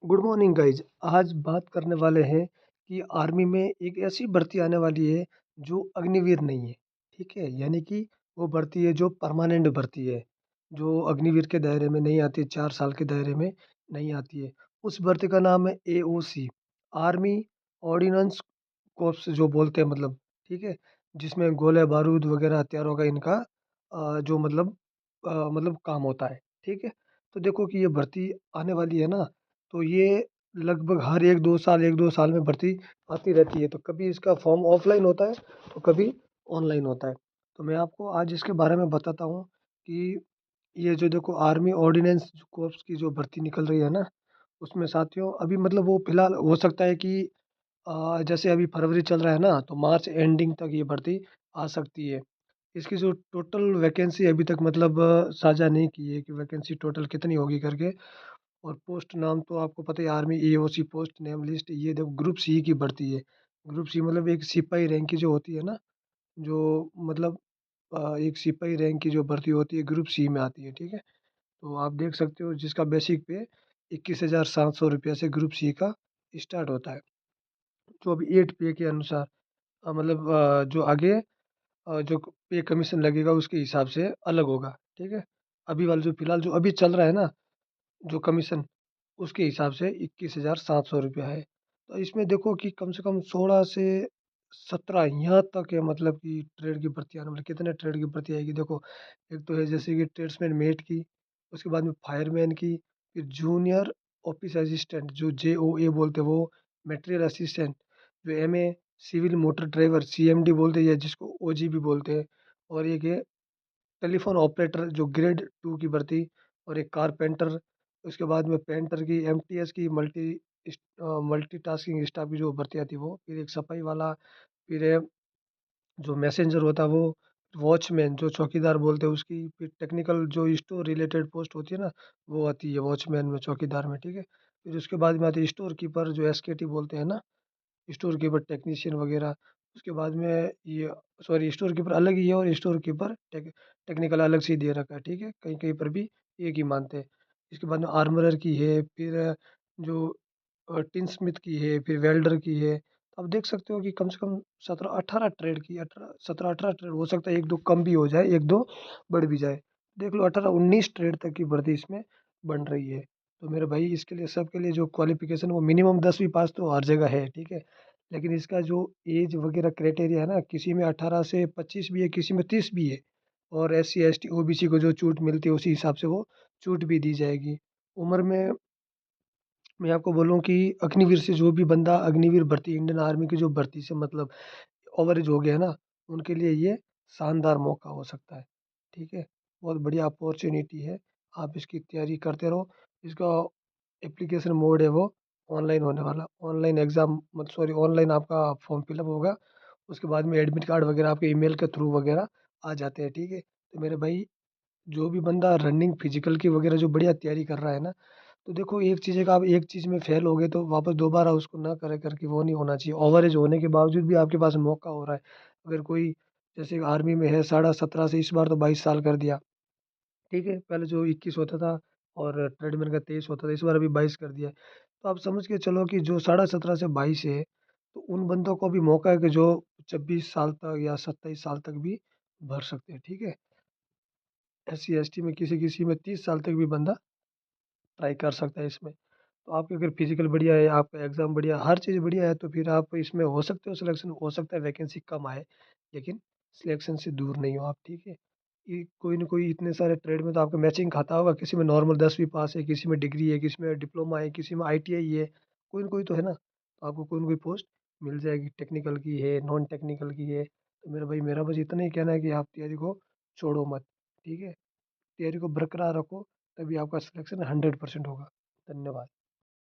Good morning guys. आज बात करने वाले हैं कि आर्मी में एक ऐसी भर्ती आने वाली है जो अग्निवीर नहीं है। ठीक है, यानी कि वो भर्ती है जो परमानेंट भर्ती है, जो अग्निवीर के दायरे में नहीं आती, 4 साल के दायरे में नहीं आती है। उस भर्ती का नाम है AOC, आर्मी ऑर्डिनेंस कोर्प्स जो बोलते हैं, मतलब ठीक है, जिसमें गोले बारूद वगैरह हथियारों का इनका जो मतलब काम होता है। ठीक है, तो देखो कि ये भर्ती आने वाली है ना, तो ये लगभग हर 1-2 साल में भर्ती आती रहती है। तो कभी इसका फॉर्म ऑफलाइन होता है, तो कभी ऑनलाइन होता है। तो मैं आपको आज इसके बारे में बताता हूँ कि ये जो देखो आर्मी ऑर्डिनेंस कोर्प्स की जो भर्ती निकल रही है ना, उसमें साथियों अभी मतलब वो फिलहाल हो सकता है कि जैसे अभी फरवरी चल रहा है ना, तो मार्च एंडिंग तक ये भर्ती आ सकती है। इसकी जो टोटल वैकेंसी अभी तक मतलब साझा नहीं की है कि वैकेंसी टोटल कितनी होगी करके। और पोस्ट नाम तो आपको पता है, army AOC post name list, ये देखो ग्रुप सी की भर्ती है। ग्रुप सी मतलब एक सिपाही रैंक की जो होती है ना, जो मतलब एक सिपाही रैंक की जो भर्ती होती है ग्रुप सी में आती है। ठीक है, तो आप देख सकते हो जिसका बेसिक पे 21,700 रुपया से ग्रुप सी का स्टार्ट होता है। जो अभी 8 पे के अनुसार मतलब जो आगे जो पे कमीशन लगेगा उसके हिसाब से अलग होगा। ठीक है, अभी वाला जो फिलहाल जो अभी चल रहा है ना, जो कमीशन, उसके हिसाब से 21,700 रुपया है। तो इसमें देखो कि कम से कम 16 से 17 यहाँ तक है, मतलब कि ट्रेड की भर्ती आने, मतलब कितने ट्रेड की भर्ती आएगी देखो। एक तो है जैसे कि ट्रेड्समैन मेट की, उसके बाद में फायरमैन की, फिर जूनियर ऑफिस असिस्टेंट जो JOA बोलते हैं वो, मटेरियल असिस्टेंट जो MA, civil motor driver CMD बोलते हैं या जिसको OG भी बोलते हैं, और एक है टेलीफ़ोन ऑपरेटर जो ग्रेड 2 की भर्ती, और एक कारपेंटर, उसके बाद में पेंटर की, MTS की, मल्टीटास्किंग स्टाफ की जो भर्ती आती है वो, फिर एक सफाई वाला, फिर है जो मैसेंजर होता है वो, वॉचमैन जो चौकीदार बोलते हैं उसकी, फिर टेक्निकल जो स्टोर रिलेटेड पोस्ट होती है ना, वो आती है वॉचमैन में, चौकीदार में। ठीक है, फिर उसके बाद में आती है स्टोर कीपर जो SKT बोलते हैं ना, स्टोर कीपर टेक्नीशियन वगैरह। उसके बाद में ये, सॉरी, स्टोर कीपर अलग ही है और स्टोर कीपर टेक्निकल अलग से ही दे रखा है। ठीक है, कहीं कहीं पर भी एक ही मानते हैं। इसके बाद में आर्मरर की है, फिर जो टिन स्मिथ की है, फिर वेल्डर की है। अब देख सकते हो कि कम से कम 17-18 ट्रेड की, 17-18 ट्रेड, हो सकता है 1-2 कम भी हो जाए, 1-2 बढ़ भी जाए। देख लो 18-19 ट्रेड तक की भर्ती इसमें बन रही है। तो मेरे भाई इसके लिए, सबके लिए जो क्वालिफिकेशन वो मिनिमम 10वीं पास तो हर जगह है। ठीक है, लेकिन इसका जो एज वगैरह क्राइटेरिया है ना, किसी में 18 से 25 भी है, किसी में 30 भी है। और SC ST OBC को जो छूट मिलती है उसी हिसाब से वो छूट भी दी जाएगी। उम्र में मैं आपको बोलूँ कि अग्निवीर से जो भी बंदा अग्निवीर भर्ती, इंडियन आर्मी की जो भर्ती से मतलब ओवर एज हो गया है ना, उनके लिए ये शानदार मौका हो सकता है। ठीक है, बहुत बढ़िया अपॉर्च्युनिटी है, आप इसकी तैयारी करते रहो। इसका एप्लीकेशन मोड है वो ऑनलाइन होने वाला, ऑनलाइन एग्ज़ाम, मत सॉरी, ऑनलाइन आपका फॉर्म फिलअप होगा। उसके बाद में एडमिट कार्ड वगैरह आपके ईमेल के थ्रू वगैरह आ जाते हैं। ठीक है, तो मेरे भाई जो भी बंदा रनिंग फिजिकल की वगैरह जो बढ़िया तैयारी कर रहा है ना, तो देखो एक चीज़ है कि आप एक चीज़ में फेल हो गए तो वापस दोबारा उसको ना करे करके वो नहीं होना चाहिए। ओवरेज होने के बावजूद भी आपके पास मौका हो रहा है। अगर कोई जैसे आर्मी में है, 17.5 से इस बार तो 22 साल कर दिया। ठीक है, पहले जो 21 होता था और ट्रेडमैन का 23 होता था, इस बार अभी 22 कर दिया है। तो आप समझ के चलो कि जो 17.5 से 22 है, तो उन बंदों को भी मौका है कि जो 26 साल तक या 27 साल तक भी भर सकते हैं। ठीक है, SC ST में किसी-किसी में 30 साल तक भी बंदा ट्राई कर सकता है इसमें। तो आपकी अगर फिज़िकल बढ़िया है, आपका एग्ज़ाम बढ़िया, हर चीज़ बढ़िया है, तो फिर आप इसमें हो सकते हो सिलेक्शन, हो सकता है वैकेंसी कम आए, लेकिन सिलेक्शन से दूर नहीं हो आप। ठीक है? ये कोई न कोई इतने सारे ट्रेड में तो आपका मैचिंग खाता होगा, किसी में नॉर्मल 10वीं पास है, किसी में डिग्री है, किसी में डिप्लोमा है, किसी में ITI है, कोई न कोई तो है ना? तो आपको कोई न कोई पोस्ट मिल जाएगी, टेक्निकल की है, नॉन टेक्निकल की है। तो मेरा भाई, मेरा बस इतना ही कहना है कि आप तैयारी को छोड़ो मत। ठीक है? तैयारी को बरकरार रखो, तभी आपका सिलेक्शन 100% होगा। धन्यवाद।